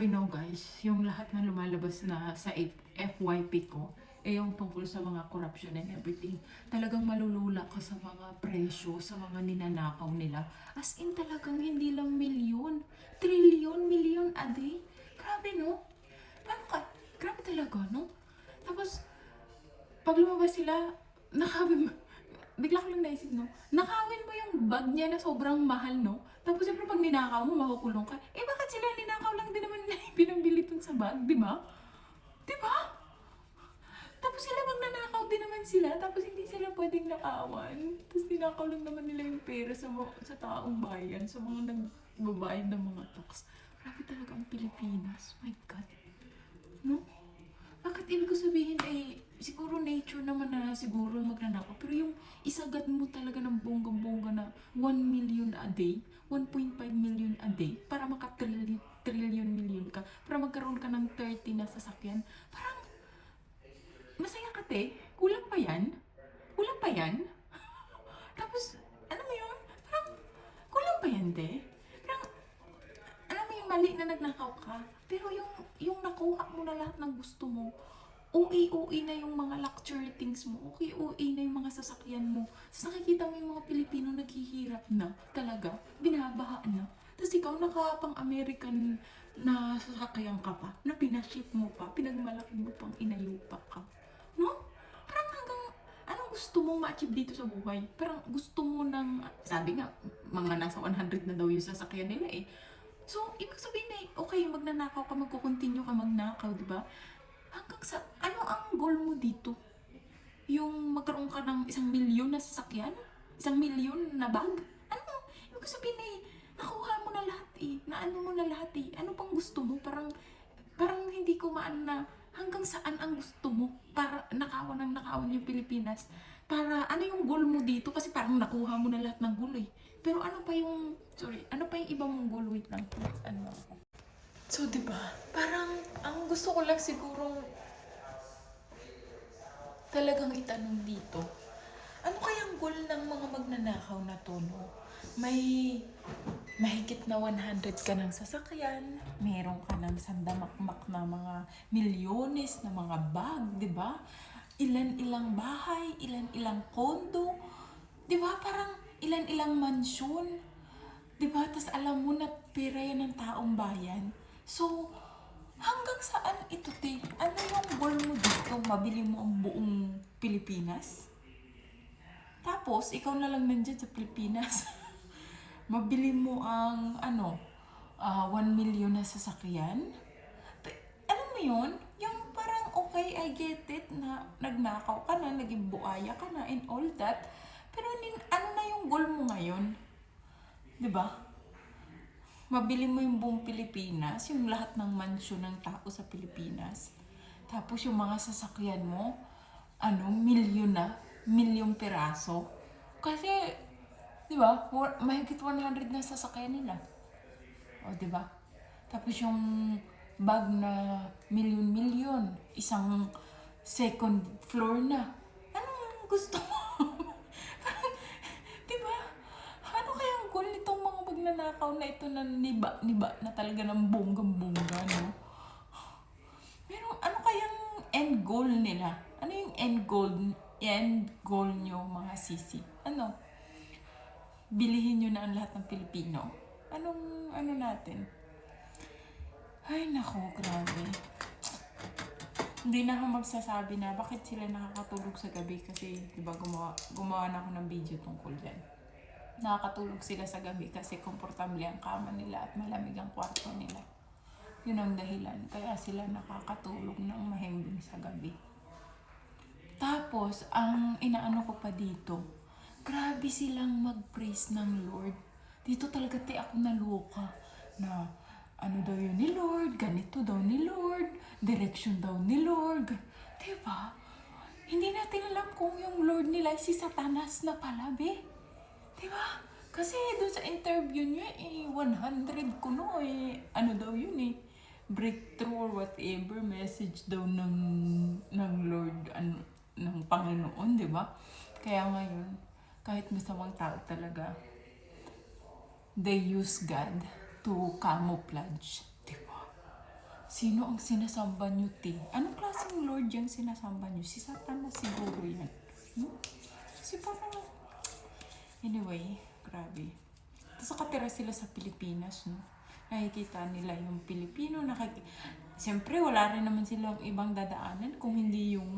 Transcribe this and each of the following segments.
Guys, yung lahat na lumalabas na sa FYP ko, yung tungkol sa mga corruption and everything, talagang malulula ka sa mga presyo, sa mga ninanakaw nila. As in talagang hindi lang milyon, trillion, million a day. Grabe no? Paano ka? Grabe talaga no? Tapos, pag lumabas sila, nakawin mo. Bigla ko lang naisip, no? Nakawin mo yung bag niya na sobrang mahal, no? Tapos siyempre pag ninakaw mo, makukulong ka. Eh bakit sila ninakaw lang din naman nila yung pinambili dun sa bag, di ba? Di ba? Tapos sila magnanakaw din naman sila, tapos hindi sila pwedeng nakawan. Tapos ninakaw lang naman nila yung pera sa taong bayan, sa mga nagbabayad ng mga tax. Grabe talaga ang Pilipinas. My God. No? Bakit ibig ko sabihin siguro nature naman na siguro magnanakaw. Pero yung isagat mo talaga ng bonggang-bongga na 1 million a day, 1.5 million a day, para maka-trillion ka, para magkaroon ka ng 30 na sasakyan. Parang, masaya ka te? Kulang pa yan? Kulang pa yan? Tapos, ano mo yun? Parang, kulang pa yan te? Parang, alam mo yung mali na nagnakaw ka, pero yung nakuha mo na lahat ng gusto mo, ui na yung mga luxury things mo, ui na yung mga sasakyan mo. Tapos nakikita mo yung mga Pilipino naghihirap na, talaga, binabaha na. Tapos ikaw nakapang American na sasakyan ka pa, na pinaship mo pa, pinagmalaki mo pang inayupa ka. No? Parang hanggang, anong gusto mong ma-achieve dito sa buhay? Parang gusto mo ng, sabi nga, mga nasa 100 na daw yung sasakyan nila eh. So, ibig sabihin na, okay, magnanakaw ka, magkukontinue ka magnakaw, di ba? Hanggang sa, ano ang goal mo dito? Yung magkaroon ka ng 1 milyon na sasakyan? 1 milyon na bag? Ano? Ibig sabihin na nakuha mo na lahat eh. Naano mo na lahat eh. Ano pang gusto mo? Parang hindi ko maano na hanggang saan ang gusto mo para nakawan yung Pilipinas. Para ano yung goal mo dito? Kasi parang nakuha mo na lahat ng goal eh. Pero ano pa yung, ano pa yung iba mong goal? Wait lang. Ano ako? So, di ba? Parang, ang gusto ko lang sigurong talagang itanong dito. Ano kayang goal ng mga magnanakaw na to, no? May mahigit na 100 ka ng sasakyan, meron ka ng sandamakmak na mga milyones na mga bag, di ba? Ilan-ilang bahay, ilan-ilang kondo, di ba? Parang ilan-ilang mansyon, di ba? Tas alam mo na pera yan ng taong bayan. So, hanggang saan ito, te? Ano yung goal mo dito? Mabili mo ang buong Pilipinas? Tapos, ikaw na lang nandyan sa Pilipinas. Mabili mo ang, 1 million na sasakyan? Alam mo yun? Yung parang, okay, I get it, na nagnakaw ka na, naging buaya ka na, and all that. Pero, ano na yung goal mo ngayon? Diba? Mabili mo yung buong Pilipinas, yung lahat ng mansyon ng tao sa Pilipinas. Tapos yung mga sasakyan mo, milyon na, milyong piraso. Kasi, di ba, mahigit 100 na sasakyan nila. O, di ba? Tapos yung bag na milyon-milyon, isang second floor na. Anong gusto mo? Di ba? Ano kayang goal nitong mga magnanakaw na ito na niba na talaga ng bonggang-bongga, no? Pero ano kayang end goal nila? Ano yung end goal nyo, mga sisi? Ano? Bilihin nyo na ang lahat ng Pilipino? Ano natin? Ay, nako, grabe. Hindi na ako magsasabi na bakit sila nakakatulog sa gabi kasi, diba, gumawa na ako ng video tungkol dyan. Nakakatulog sila sa gabi kasi komportable ang kama nila at malamig ang kwarto nila. Yun ang dahilan. Kaya sila nakakatulog ng mahimbing sa gabi. Tapos, ang inaano ko pa dito, grabe silang mag-praise ng Lord. Dito talaga ako naluka na ano daw yun ni Lord, ganito daw ni Lord, direction daw ni Lord. Diba? Hindi natin alam kung yung Lord nila si Satanas na pala, be. Diba? Kasi doon sa interview niya, 100 kuno ano daw yun breakthrough or whatever message daw ng Lord, ng Panginoon, di ba? Kaya ngayon, kahit masamang tao talaga, they use God to camouflage, di ba? Sino ang sinasamba nyo, te? Anong klaseng Lord yung sinasamba nyo? Si Satanas siguro yan. Hmm? Kasi parang... Anyway, grabe. Tapos nakatira sila sa Pilipinas, no? Nakikita nila yung Pilipino, Siyempre, wala rin naman silang ibang dadaanan kung hindi yung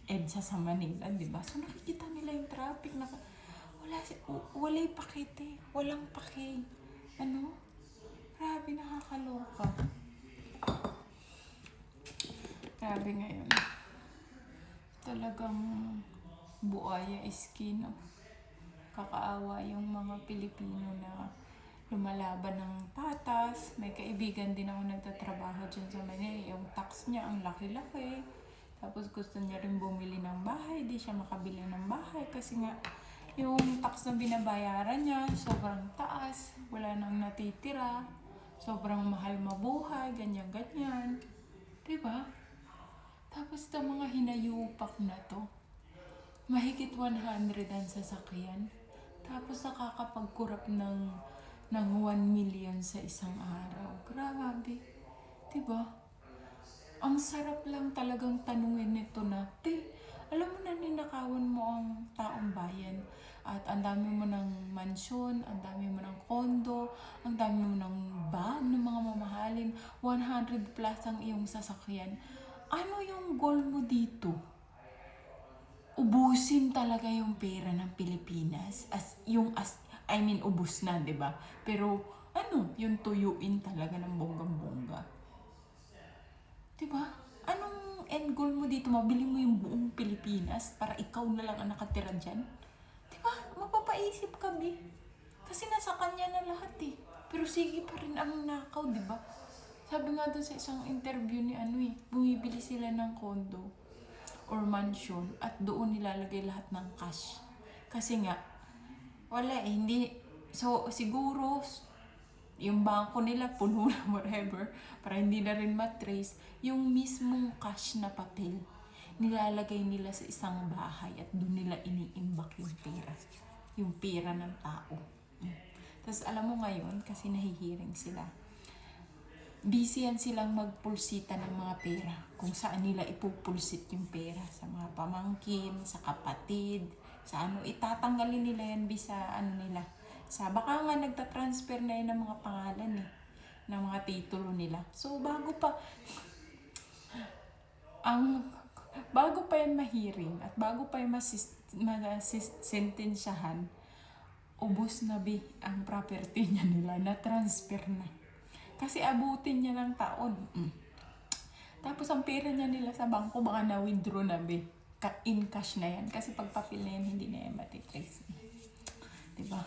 EDSA sa Manila, di ba? So, nakikita nila yung traffic. Wala'y pakete. Walang pake. Ano? Grabe, nakakaloka. Grabe ngayon. Talagang buaya iski, no? Kakaawa yung mga Pilipino na lumalaban ng patas. May kaibigan din ako nagtatrabaho dyan sa Manila. Yung tax niya ang laki-laki. Tapos gusto niya rin bumili ng bahay. Di siya makabili ng bahay kasi nga yung tax na binabayaran niya sobrang taas. Wala nang natitira. Sobrang mahal mabuhay. Ganyan-ganyan. Diba? Tapos itong mga hinayupak na to, mahigit 100 ang sasakyan. Tapos nakakapag-corrupt ng 1 million sa isang araw. Grabe. Diba? Ang sarap lang talagang tanungin nito na, alam mo na ninakawan mo ang taong bayan. At ang dami mo ng mansyon, ang dami mo ng kondo, ang dami mo ng bag ng mga mamahalin, 100 plus ang iyong sasakyan. Ano yung goal mo dito? Ubusin talaga yung pera ng Pilipinas. Ubus na, 'di ba? Pero yung tuyuin talaga ng bonggang-bongga. 'Di ba? Anong end goal mo dito? Mabili mo yung buong Pilipinas para ikaw na lang ang nakatira diyan? 'Di ba? Mapapaisip ka, Bi. Kasi nasa kanya na lahat eh. Pero sige pa rin ang nakaw, 'di ba? Sabi nga doon sa isang interview ni bumibili sila ng condo or mansion at doon nilalagay lahat ng cash. Kasi nga, wala hindi. So, siguro, yung bangko nila puno na whatever, para hindi na rin matrace, yung mismong cash na papel, nilalagay nila sa isang bahay at doon nila iniimbak yung pera. Yung pera ng tao. Tapos alam mo ngayon, kasi nahihiring sila, busy yan silang magpulsita ng mga pera. Kung saan nila ipupulsit yung pera. Sa mga pamangkin, sa kapatid, sa itatanggalin nila yan sa nila. Baka nga nagtatransfer na yan ng mga pangalan ng mga titulo nila. So, bago pa yan mahiring at bago pa yan masisentensyahan, ubos na ang property niya nila na transfer na. Kasi abutin niya ng taon. Tapos ang pera niya nila sa bangko baka na-withdraw na in cash na yan. Kasi pag papel na yan, hindi na yan matitrace. Diba?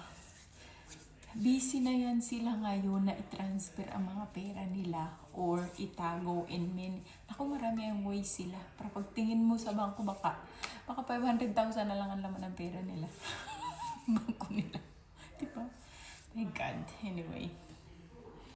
Busy na yan sila ngayon na i-transfer ang mga pera nila or itago in many. Ako marami ang ways sila. Para pagtingin mo sa bangko baka 500,000 na lang ang laman ng pera nila. Bangko nila. Diba? My God. Anyway.